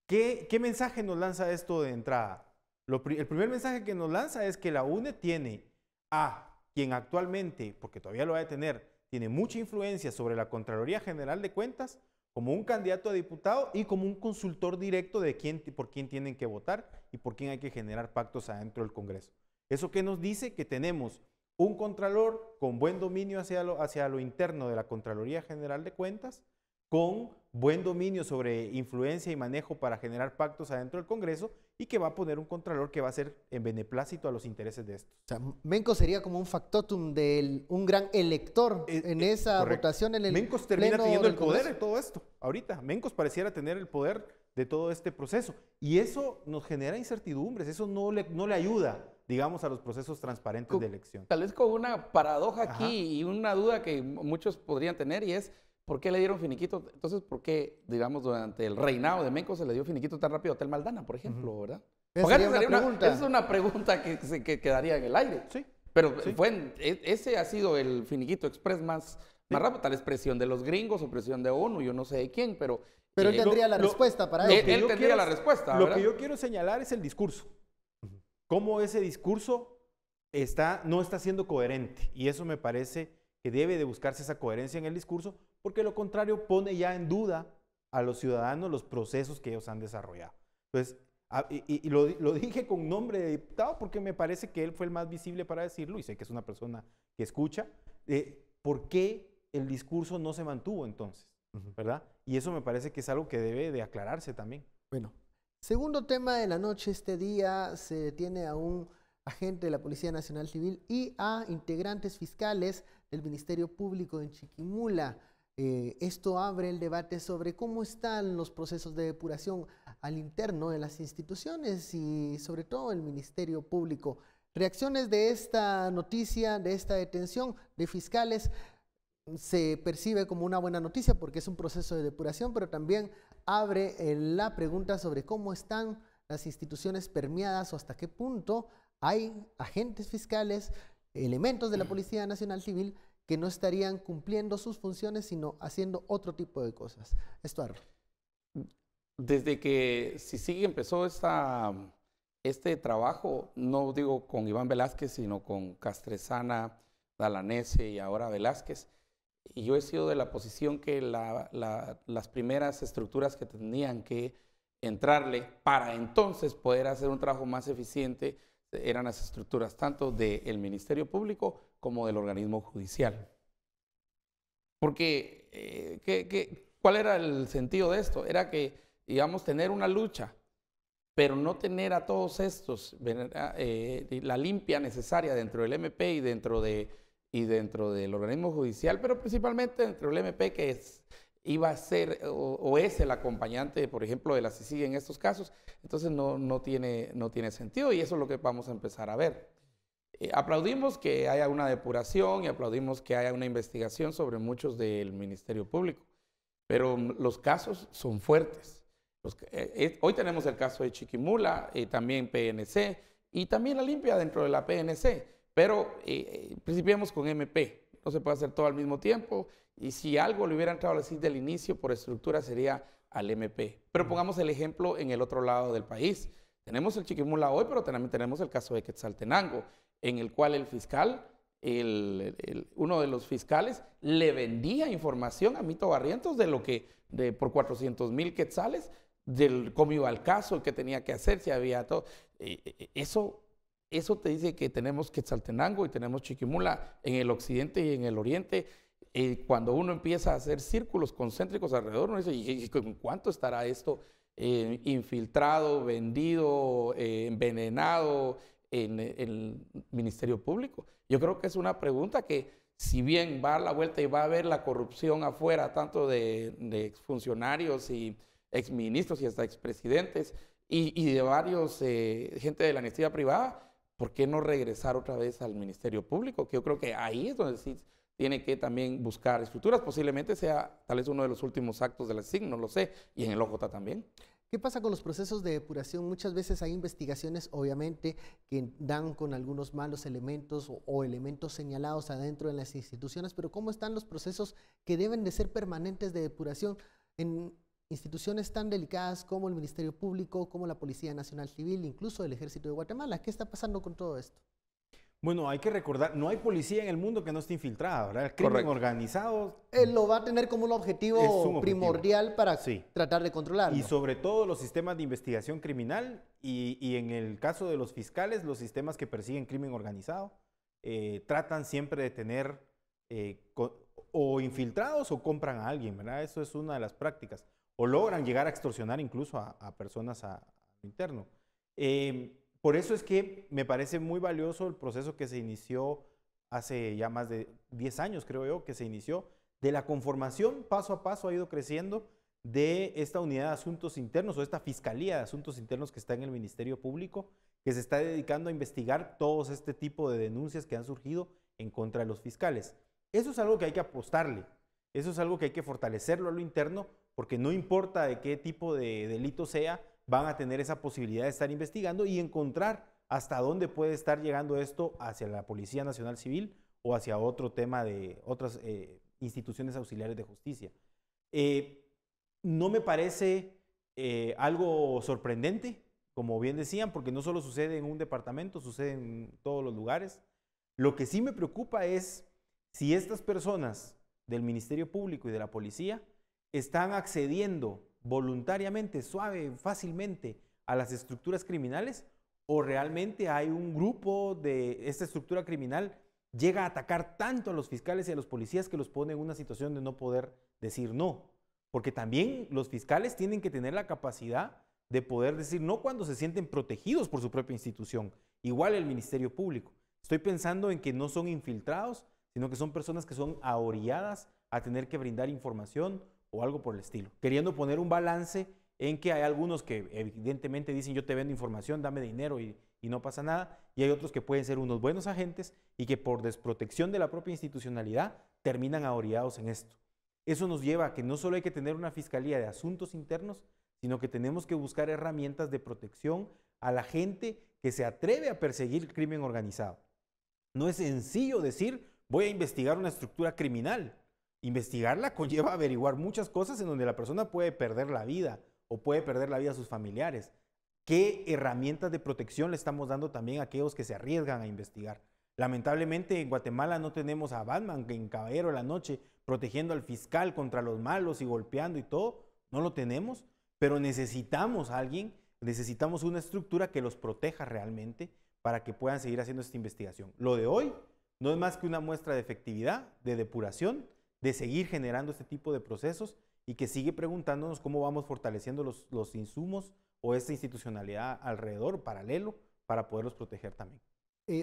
¿Qué mensaje nos lanza esto de entrada? El primer mensaje que nos lanza es que la UNE tiene a quien actualmente, porque todavía lo va a tener, tiene mucha influencia sobre la Contraloría General de Cuentas como un candidato a diputado y como un consultor directo de por quién tienen que votar y por quién hay que generar pactos adentro del Congreso. ¿Eso qué nos dice? Que tenemos un Contralor con buen dominio hacia lo interno de la Contraloría General de Cuentas, con buen dominio sobre influencia y manejo para generar pactos adentro del Congreso y que va a poner un Contralor que va a ser en beneplácito a los intereses de estos. O sea, Mencos sería como un factotum de un gran elector en esa correcto. Votación en el Mencos termina teniendo el poder Congreso. de todo esto. Ahorita, Mencos pareciera tener el poder de todo este proceso. Y eso nos genera incertidumbres, eso no le ayuda, digamos, a los procesos transparentes de elección. Tal vez con una paradoja aquí. Ajá. Y una duda que muchos podrían tener, y es, ¿por qué le dieron finiquito? Entonces, ¿por qué, digamos, durante el reinado de Mencos se le dio finiquito tan rápido a Hotel Maldana, por ejemplo, verdad? Esa Es una pregunta que quedaría en el aire. Sí. Pero Sí. ese ha sido el finiquito express más rápido. Tal vez presión de los gringos o presión de ONU, yo no sé de quién, pero él tendría la respuesta para eso. Él tendría la respuesta, Lo ¿verdad? que yo quiero señalar es el discurso. Cómo ese discurso no está siendo coherente. Y eso me parece que debe de buscarse esa coherencia en el discurso, porque lo contrario pone ya en duda a los ciudadanos los procesos que ellos han desarrollado. Entonces, y lo dije con nombre de diputado porque me parece que él fue el más visible para decirlo, y sé que es una persona que escucha, ¿por qué el discurso no se mantuvo entonces? ¿Verdad? Y eso me parece que es algo que debe de aclararse también. Bueno, segundo tema de la noche, este día se detiene a un agente de la Policía Nacional Civil y a integrantes fiscales del Ministerio Público en Chiquimula. Esto abre el debate sobre cómo están los procesos de depuración al interno de las instituciones y sobre todo el Ministerio Público. Reacciones de esta noticia, de esta detención de fiscales, se percibe como una buena noticia porque es un proceso de depuración, pero también abre la pregunta sobre cómo están las instituciones permeadas o hasta qué punto hay agentes fiscales, elementos de la Policía Nacional Civil que no estarían cumpliendo sus funciones, sino haciendo otro tipo de cosas. Estuardo. Desde que CICIG empezó este trabajo, no digo con Iván Velázquez, sino con Castresana, Dalanese y ahora Velázquez, y yo he sido de la posición que las primeras estructuras que tenían que entrarle para entonces poder hacer un trabajo más eficiente eran las estructuras tanto del Ministerio Público como del organismo judicial. Porque, ¿cuál era el sentido de esto? Era que, digamos, tener una lucha, pero no tener a todos estos, la limpia necesaria dentro del MP y dentro del organismo judicial, pero principalmente dentro del MP, que iba a ser o es el acompañante, por ejemplo, de la CICIG en estos casos. Entonces no tiene sentido, y eso es lo que vamos a empezar a ver. Aplaudimos que haya una depuración y aplaudimos que haya una investigación sobre muchos del Ministerio Público, pero los casos son fuertes. Hoy tenemos el caso de Chiquimula, también PNC y también la limpia dentro de la PNC, pero principiemos con MP. No se puede hacer todo al mismo tiempo, y si algo le hubiera entrado así del inicio por estructura sería al MP. Pero pongamos el ejemplo en el otro lado del país. Tenemos el Chiquimula hoy, pero también tenemos el caso de Quetzaltenango, en el cual el fiscal, uno de los fiscales, le vendía información a Mito Barrientos por 400,000 quetzales, del cómo iba el caso, qué tenía que hacer, si había todo. Eso te dice que tenemos Quetzaltenango y tenemos Chiquimula en el occidente y en el oriente. Cuando uno empieza a hacer círculos concéntricos alrededor, uno dice, ¿y con cuánto estará esto infiltrado, vendido, envenenado en el Ministerio Público? Yo creo que es una pregunta que, si bien va a la vuelta y va a haber la corrupción afuera, tanto de exfuncionarios y exministros y hasta expresidentes, y de varios gente de la iniciativa privada, ¿por qué no regresar otra vez al Ministerio Público? Que yo creo que ahí es donde sí tiene que también buscar estructuras. Posiblemente sea tal vez uno de los últimos actos de la CICIG, no lo sé, y en el OJ también. ¿Qué pasa con los procesos de depuración? Muchas veces hay investigaciones, obviamente, que dan con algunos malos elementos o elementos señalados adentro de las instituciones, pero ¿cómo están los procesos que deben de ser permanentes de depuración en instituciones tan delicadas como el Ministerio Público, como la Policía Nacional Civil, incluso el Ejército de Guatemala? ¿Qué está pasando con todo esto? Bueno, hay que recordar, no hay policía en el mundo que no esté infiltrada, ¿verdad? El crimen organizado lo va a tener como un objetivo primordial para tratar de controlarlo. Y sobre todo los sistemas de investigación criminal y en el caso de los fiscales, los sistemas que persiguen crimen organizado, tratan siempre de tener o infiltrados o compran a alguien, ¿verdad? Eso es una de las prácticas. O logran llegar a extorsionar incluso a personas a lo interno. Por eso es que me parece muy valioso el proceso que se inició hace ya más de 10 años, creo yo, que se inició, de la conformación, paso a paso ha ido creciendo, de esta unidad de asuntos internos o esta fiscalía de asuntos internos que está en el Ministerio Público, que se está dedicando a investigar todos este tipo de denuncias que han surgido en contra de los fiscales. Eso es algo que hay que apostarle, eso es algo que hay que fortalecerlo a lo interno, porque no importa de qué tipo de delito sea, van a tener esa posibilidad de estar investigando y encontrar hasta dónde puede estar llegando esto hacia la Policía Nacional Civil o hacia otro tema de otras instituciones auxiliares de justicia. No me parece algo sorprendente, como bien decían, porque no solo sucede en un departamento, sucede en todos los lugares. Lo que sí me preocupa es si estas personas del Ministerio Público y de la Policía están accediendo voluntariamente, fácilmente a las estructuras criminales, o realmente hay un grupo de esta estructura criminal llega a atacar tanto a los fiscales y a los policías que los pone en una situación de no poder decir no. Porque también los fiscales tienen que tener la capacidad de poder decir no cuando se sienten protegidos por su propia institución. Igual el Ministerio Público. Estoy pensando en que no son infiltrados, sino que son personas que son ahorilladas a tener que brindar información o algo por el estilo, queriendo poner un balance en que hay algunos que evidentemente dicen yo te vendo información, dame dinero y no pasa nada, y hay otros que pueden ser unos buenos agentes y que por desprotección de la propia institucionalidad terminan ahorillados en esto. Eso nos lleva a que no solo hay que tener una fiscalía de asuntos internos, sino que tenemos que buscar herramientas de protección a la gente que se atreve a perseguir el crimen organizado. No es sencillo decir voy a investigar una estructura criminal. Investigarla conlleva averiguar muchas cosas en donde la persona puede perder la vida o puede perder la vida a sus familiares. ¿Qué herramientas de protección le estamos dando también a aquellos que se arriesgan a investigar? Lamentablemente en Guatemala no tenemos a Batman en Caballero de la Noche protegiendo al fiscal contra los malos y golpeando y todo. No lo tenemos, pero necesitamos a alguien, necesitamos una estructura que los proteja realmente para que puedan seguir haciendo esta investigación. Lo de hoy no es más que una muestra de efectividad, de depuración, de seguir generando este tipo de procesos y que sigue preguntándonos cómo vamos fortaleciendo los insumos o esta institucionalidad alrededor, paralelo, para poderlos proteger también.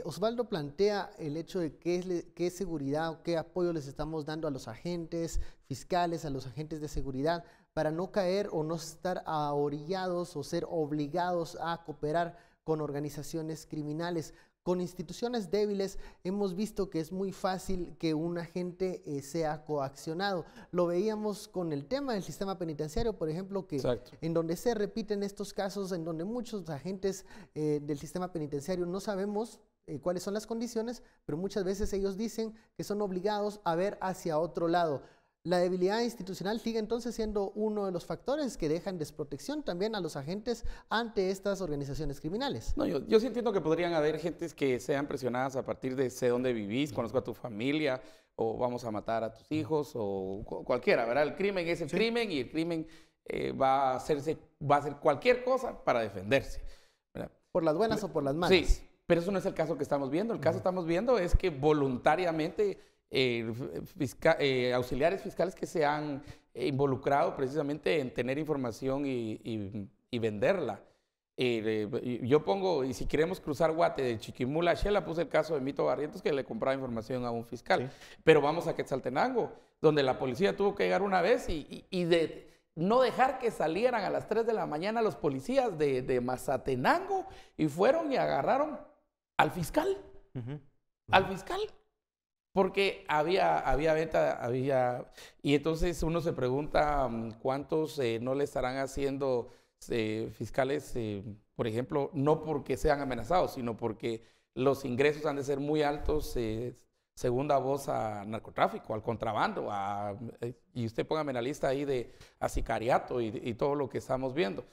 Osvaldo plantea el hecho de qué seguridad o qué apoyo les estamos dando a los agentes fiscales, a los agentes de seguridad, para no caer o no estar ahorillados o ser obligados a cooperar con organizaciones criminales. Con instituciones débiles hemos visto que es muy fácil que un agente sea coaccionado. Lo veíamos con el tema del sistema penitenciario, por ejemplo, que en donde se repiten estos casos, en donde muchos agentes del sistema penitenciario no sabemos cuáles son las condiciones, pero muchas veces ellos dicen que son obligados a ver hacia otro lado. La debilidad institucional sigue entonces siendo uno de los factores que dejan desprotección también a los agentes ante estas organizaciones criminales. No, yo sí entiendo que podrían haber gentes que sean presionadas a partir de sé dónde vivís, conozco a tu familia, o vamos a matar a tus hijos, o cualquiera, ¿verdad? El crimen es el crimen y el crimen va a hacer cualquier cosa para defenderse, ¿verdad? Por las buenas o por las malas. Sí, pero eso no es el caso que estamos viendo. El caso que estamos viendo es que voluntariamente auxiliares fiscales que se han involucrado precisamente en tener información y venderla. Yo pongo, y si queremos cruzar Guate de Chiquimula a Xela, puse el caso de Mito Barrientos que le compraba información a un fiscal. Sí. Pero vamos a Quetzaltenango, donde la policía tuvo que llegar una vez y no dejar que salieran a las 3 de la mañana los policías de Mazatenango y fueron y agarraron al fiscal. Al fiscal. Porque había venta, y entonces uno se pregunta cuántos no le estarán haciendo fiscales, por ejemplo, no porque sean amenazados, sino porque los ingresos han de ser muy altos, segunda voz a narcotráfico, al contrabando, y usted póngame en la lista ahí a sicariato y todo lo que estamos viendo.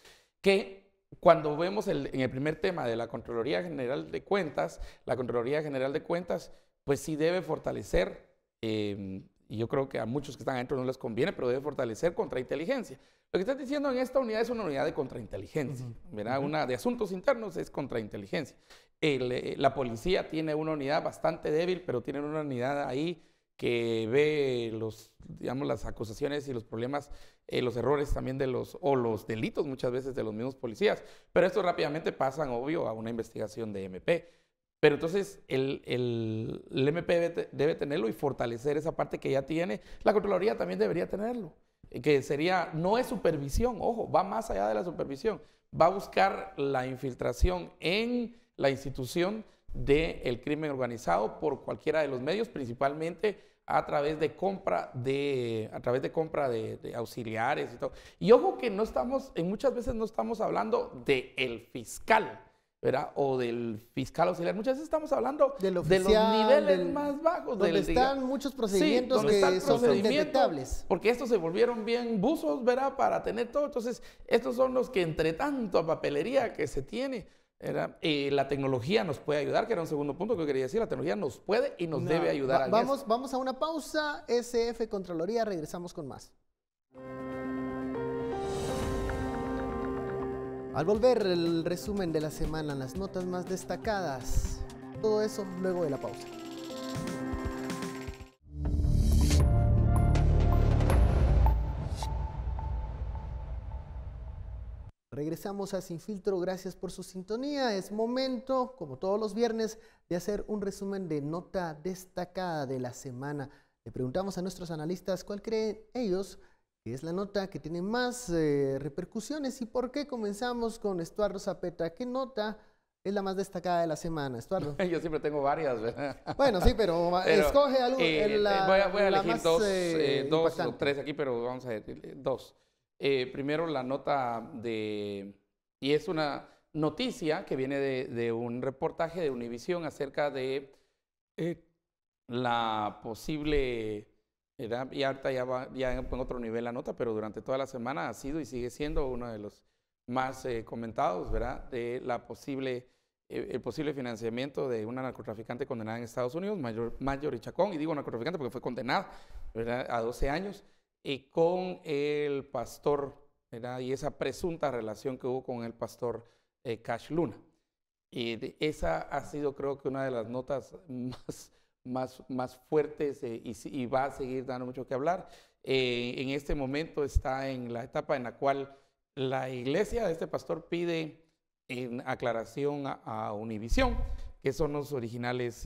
Que cuando vemos en el primer tema de la Contraloría General de Cuentas, la Contraloría General de Cuentas, pues sí debe fortalecer, y yo creo que a muchos que están adentro no les conviene, pero debe fortalecer contrainteligencia. Lo que estás diciendo en esta unidad es una unidad de contrainteligencia, ¿verdad? Una de asuntos internos es contrainteligencia. La policía tiene una unidad bastante débil, pero tienen una unidad ahí que ve las acusaciones y los problemas, los errores también o los delitos muchas veces de los mismos policías. Pero esto rápidamente pasan, obvio, a una investigación de MP. Pero entonces el MP debe tenerlo y fortalecer esa parte que ya tiene. La Contraloría también debería tenerlo, que no es supervisión, ojo, va más allá de la supervisión, va a buscar la infiltración en la institución del crimen organizado por cualquiera de los medios, principalmente a través de compra de auxiliares y todo. Y ojo que muchas veces no estamos hablando del fiscal, ¿verdad? O del fiscal auxiliar. Muchas veces estamos hablando de los niveles más bajos. Donde están muchos procedimientos que son indetectables. Porque estos se volvieron bien buzos, ¿verdad? Para tener todo. Entonces, estos son los que entre tanto papelería que se tiene, ¿verdad? La tecnología nos puede ayudar, que era un segundo punto que quería decir. La tecnología nos puede y nos debe ayudar. Vamos a una pausa. SF Contraloría, regresamos con más. Al volver, el resumen de la semana, las notas más destacadas, todo eso luego de la pausa. Regresamos a Sin Filtro, gracias por su sintonía. Es momento, como todos los viernes, de hacer un resumen de nota destacada de la semana. Le preguntamos a nuestros analistas cuál creen ellos que es la nota que tiene más repercusiones y por qué. Comenzamos con Estuardo Zapeta. ¿Qué nota es la más destacada de la semana, Estuardo? Yo siempre tengo varias, ¿verdad? Bueno, sí, pero escoge algo. Voy a elegir dos o tres aquí, pero vamos a ver, dos. Primero la nota y es una noticia que viene de un reportaje de Univisión acerca de la posible... Y ahorita ya en otro nivel la nota, pero durante toda la semana ha sido y sigue siendo uno de los más comentados, ¿verdad? De el posible financiamiento de una narcotraficante condenada en Estados Unidos, Marjorie Chacón, y digo narcotraficante porque fue condenada, ¿verdad? A 12 años, con el pastor, ¿verdad? Y esa presunta relación que hubo con el pastor Cash Luna. Y esa ha sido, creo que, una de las notas más fuertes y va a seguir dando mucho que hablar. En este momento está en la etapa en la cual la iglesia de este pastor pide en aclaración a Univisión, que son los originales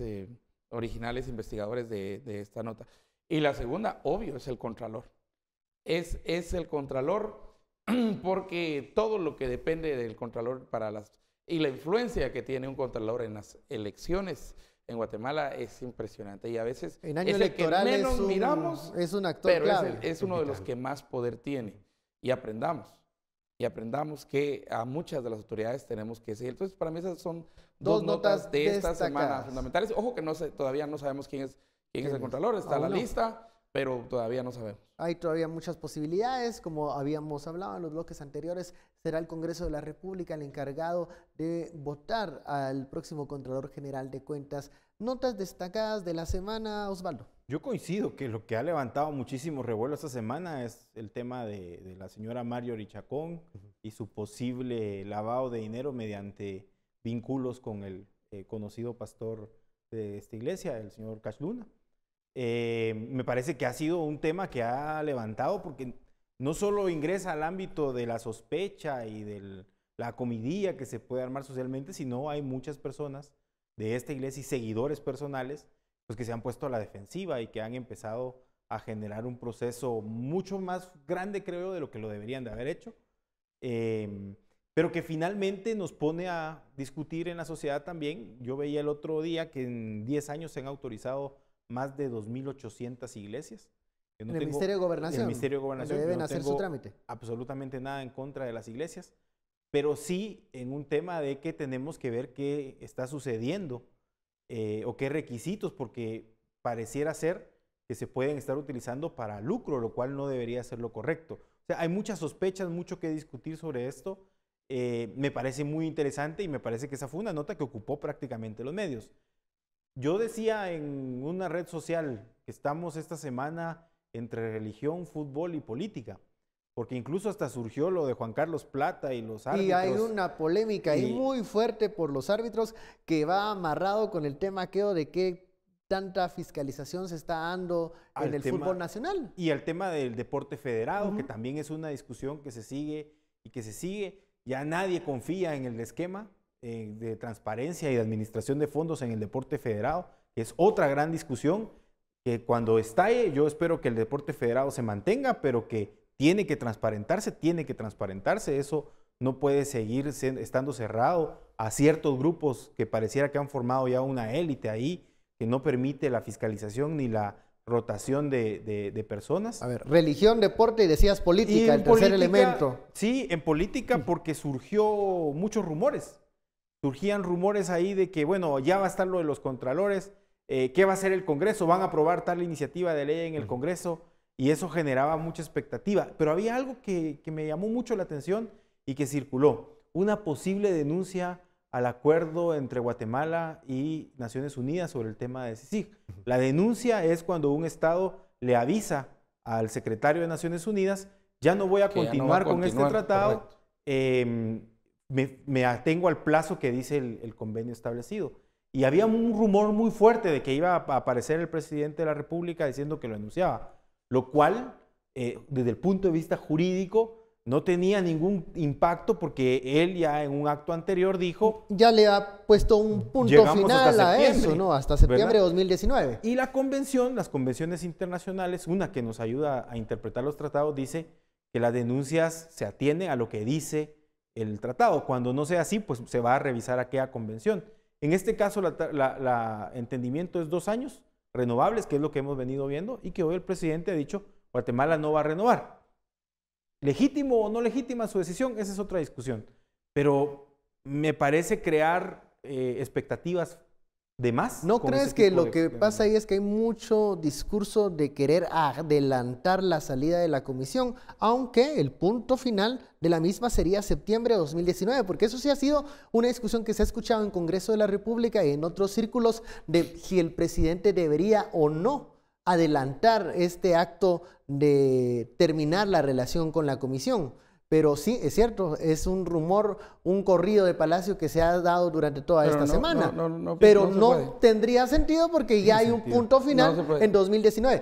investigadores de esta nota. Y la segunda, obvio, es el Contralor. Es el Contralor porque todo lo que depende del Contralor y la influencia que tiene un Contralor en las elecciones en Guatemala es impresionante, y a veces en año electoral miramos, es un actor pero clave. Es uno de los que más poder tiene, y aprendamos que a muchas de las autoridades tenemos que seguir. Entonces, para mí esas son dos notas de esta semana fundamentales. Ojo que todavía no sabemos quién es el Contralor, está la lista, pero todavía no sabemos. Hay todavía muchas posibilidades, como habíamos hablado en los bloques anteriores. Será el Congreso de la República el encargado de votar al próximo Contralor General de Cuentas. Notas destacadas de la semana, Osvaldo. Yo coincido que lo que ha levantado muchísimo revuelo esta semana es el tema de la señora Marjorie Chacón y su posible lavado de dinero mediante vínculos con el conocido pastor de esta iglesia, el señor Cash Luna. Me parece que ha sido un tema que ha levantado porque no solo ingresa al ámbito de la sospecha y de la comidilla que se puede armar socialmente, sino hay muchas personas de esta iglesia y seguidores personales pues, que se han puesto a la defensiva y que han empezado a generar un proceso mucho más grande, creo yo, de lo que lo deberían de haber hecho, pero que finalmente nos pone a discutir en la sociedad también. Yo veía el otro día que en 10 años se han autorizado más de 2.800 iglesias. En el Ministerio de Gobernación. En el Ministerio de Gobernación. Deben hacer su trámite. Absolutamente nada en contra de las iglesias, pero sí en un tema de que tenemos que ver qué está sucediendo o qué requisitos, porque pareciera ser que se pueden estar utilizando para lucro, lo cual no debería ser lo correcto. O sea, hay muchas sospechas, mucho que discutir sobre esto. Me parece muy interesante y me parece que esa fue una nota que ocupó prácticamente los medios. Yo decía en una red social que estamos esta semana entre religión, fútbol y política, porque incluso hasta surgió lo de Juan Carlos Plata y los árbitros. Y hay una polémica ahí muy fuerte por los árbitros que va amarrado con el tema de qué tanta fiscalización se está dando en el fútbol nacional. Y el tema del deporte federado, que también es una discusión que se sigue y que se sigue. Ya nadie confía en el esquema de transparencia y de administración de fondos en el deporte federado, que es otra gran discusión, que cuando estalle yo espero que el deporte federado se mantenga, pero que tiene que transparentarse, eso no puede seguir estando cerrado a ciertos grupos que pareciera que han formado ya una élite ahí, que no permite la fiscalización ni la rotación de personas. A ver, religión, deporte y decías política, el tercer elemento. Sí, en política porque surgió muchos rumores. Surgían rumores ahí de que, bueno, ya va a estar lo de los contralores, ¿qué va a hacer el Congreso? ¿Van a aprobar tal iniciativa de ley en el Congreso? Y eso generaba mucha expectativa. Pero había algo que me llamó mucho la atención y que circuló. Una posible denuncia al acuerdo entre Guatemala y Naciones Unidas sobre el tema de CICIG. La denuncia es cuando un Estado le avisa al secretario de Naciones Unidas, ya no voy a continuar con este tratado, me atengo al plazo que dice el convenio establecido. Y había un rumor muy fuerte de que iba a aparecer el presidente de la República diciendo que lo anunciaba, lo cual, desde el punto de vista jurídico, no tenía ningún impacto porque él ya en un acto anterior dijo... Ya le ha puesto un punto final a eso, ¿no? Hasta septiembre de 2019. Y la convención, las convenciones internacionales, una que nos ayuda a interpretar los tratados, dice que las denuncias se atienden a lo que dice el tratado. Cuando no sea así, pues se va a revisar aquella convención. En este caso, el entendimiento es 2 años renovables, que es lo que hemos venido viendo, y que hoy el presidente ha dicho, Guatemala no va a renovar. ¿Legítimo o no legítima su decisión? Esa es otra discusión. Pero me parece crear expectativas de más. ¿No crees que lo que pasa ahí es que hay mucho discurso de querer adelantar la salida de la comisión, aunque el punto final de la misma sería septiembre de 2019? Porque eso sí ha sido una discusión que se ha escuchado en Congreso de la República y en otros círculos de si el presidente debería o no adelantar este acto de terminar la relación con la comisión. Pero sí, es cierto, es un rumor, un corrido de Palacio que se ha dado durante toda esta semana. Pero no tendría sentido porque ya hay un punto final en 2019.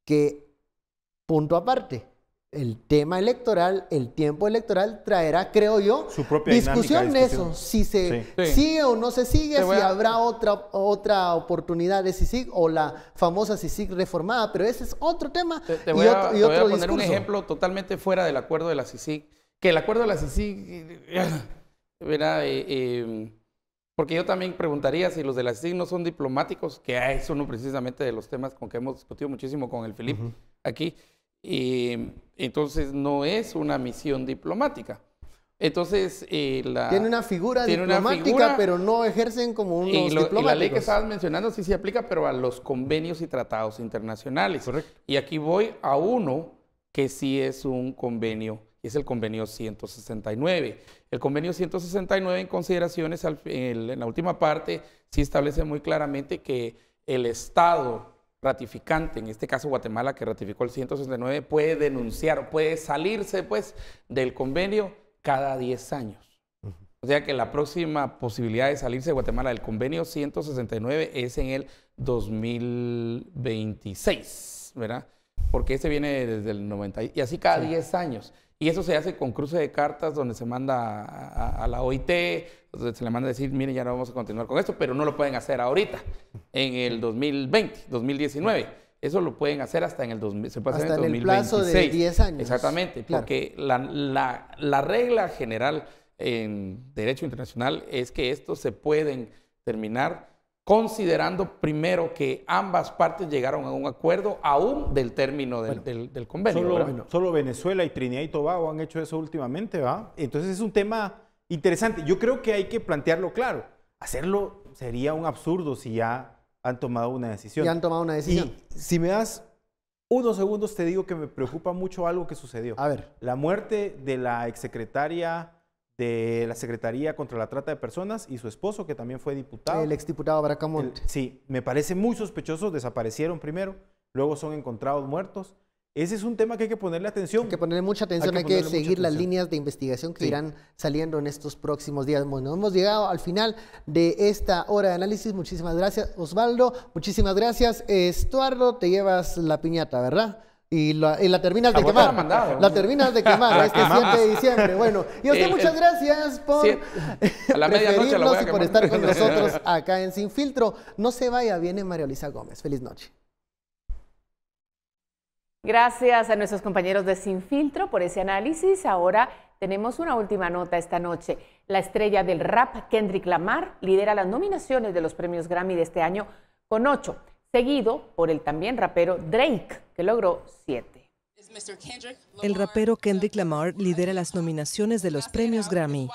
Que, punto aparte, el tema electoral, el tiempo electoral traerá, creo yo, su propia discusión de eso. Si se sigue o no se sigue, si habrá otra oportunidad de CICIG o la famosa CICIG reformada, pero ese es otro tema te voy a poner un ejemplo totalmente fuera del acuerdo de la CICIG, que el acuerdo de la CICIG, ¿verdad? Porque yo también preguntaría si los de la CICIG no son diplomáticos, que es uno precisamente de los temas con que hemos discutido muchísimo con el Felipe aquí. Y entonces no es una misión diplomática. Entonces, tiene una figura diplomática, pero no ejercen como unos diplomáticos. Y la ley que estabas mencionando sí se aplica, pero a los convenios y tratados internacionales. Correcto. Y aquí voy a uno que sí es un convenio, y es el convenio 169. El convenio 169 en consideraciones, en la última parte, sí establece muy claramente que el Estado ratificante, en este caso Guatemala, que ratificó el 169, puede denunciar, puede salirse pues del convenio cada 10 años. O sea que la próxima posibilidad de salirse de Guatemala del convenio 169 es en el 2026, ¿verdad? Porque este viene desde el 90 y así cada 10 años. Y eso se hace con cruce de cartas donde se manda a la OIT, donde se le manda a decir, miren, ya no vamos a continuar con esto, pero no lo pueden hacer ahorita, en el 2020, 2019. eso lo pueden hacer hasta en el 2000, se puede hacer Hasta en el 2026. plazo de 10 años. Exactamente, Claro. porque la regla general en derecho internacional es que estos se pueden terminar considerando primero que ambas partes llegaron a un acuerdo aún del término del convenio. Solo Venezuela y Trinidad y Tobago han hecho eso últimamente, ¿va? Entonces es un tema interesante. Yo creo que hay que plantearlo claro. Hacerlo sería un absurdo si ya han tomado una decisión. Ya han tomado una decisión. Y si me das unos segundos, te digo que me preocupa mucho algo que sucedió. A ver. La muerte de la exsecretaria de la Secretaría contra la Trata de Personas y su esposo, que también fue diputado. El exdiputado Bracamonte. Sí, me parece muy sospechoso. Desaparecieron primero, luego son encontrados muertos. Ese es un tema que hay que ponerle atención. Hay que ponerle mucha atención, hay que seguir las líneas de investigación que irán saliendo en estos próximos días. Bueno, hemos llegado al final de esta hora de análisis. Muchísimas gracias, Osvaldo. Muchísimas gracias, Estuardo. Te llevas la piñata, ¿verdad? Y la terminas de quemar. La terminas de quemar este 7 de diciembre. Bueno, y a usted muchas gracias por preferirnos y por estar con nosotros acá en Sin Filtro. No se vaya, viene María Luisa Gómez. Feliz noche. Gracias a nuestros compañeros de Sin Filtro por ese análisis. Ahora tenemos una última nota esta noche. La estrella del rap, Kendrick Lamar, lidera las nominaciones de los premios Grammy de este año con 8, seguido por el también rapero Drake, que logró 7. El rapero Kendrick Lamar lidera las nominaciones de los premios Grammy.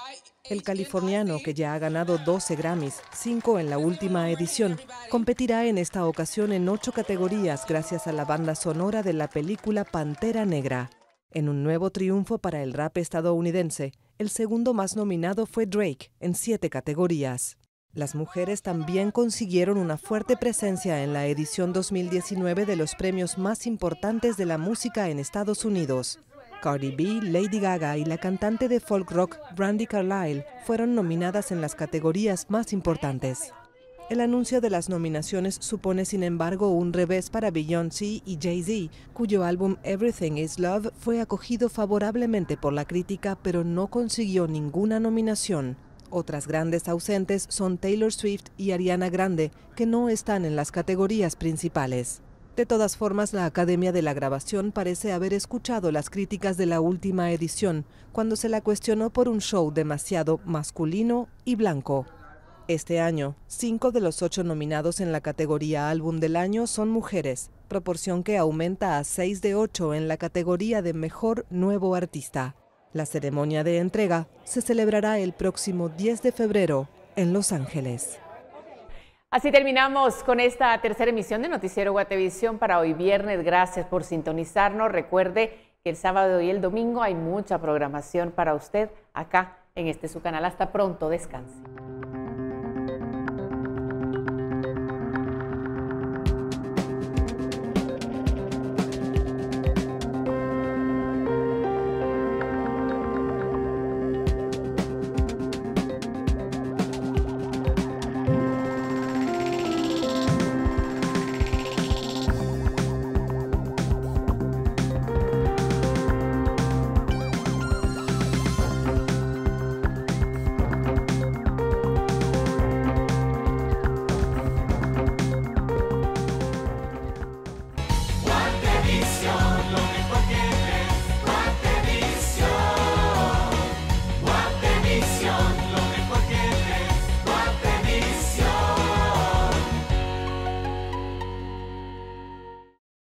El californiano, que ya ha ganado 12 Grammys, 5 en la última edición, competirá en esta ocasión en 8 categorías gracias a la banda sonora de la película Pantera Negra. En un nuevo triunfo para el rap estadounidense, el segundo más nominado fue Drake, en 7 categorías. Las mujeres también consiguieron una fuerte presencia en la edición 2019 de los premios más importantes de la música en Estados Unidos. Cardi B, Lady Gaga y la cantante de folk rock Brandi Carlile fueron nominadas en las categorías más importantes. El anuncio de las nominaciones supone, sin embargo, un revés para Beyoncé y Jay-Z, cuyo álbum Everything is Love fue acogido favorablemente por la crítica, pero no consiguió ninguna nominación. Otras grandes ausentes son Taylor Swift y Ariana Grande, que no están en las categorías principales. De todas formas, la Academia de la Grabación parece haber escuchado las críticas de la última edición, cuando se la cuestionó por un show demasiado masculino y blanco. Este año, 5 de los 8 nominados en la categoría Álbum del Año son mujeres, proporción que aumenta a 6 de 8 en la categoría de Mejor Nuevo Artista. La ceremonia de entrega se celebrará el próximo 10 de febrero en Los Ángeles. Así terminamos con esta tercera emisión de Noticiero Guatevisión para hoy viernes. Gracias por sintonizarnos. Recuerde que el sábado y el domingo hay mucha programación para usted acá en este su canal. Hasta pronto, descanse.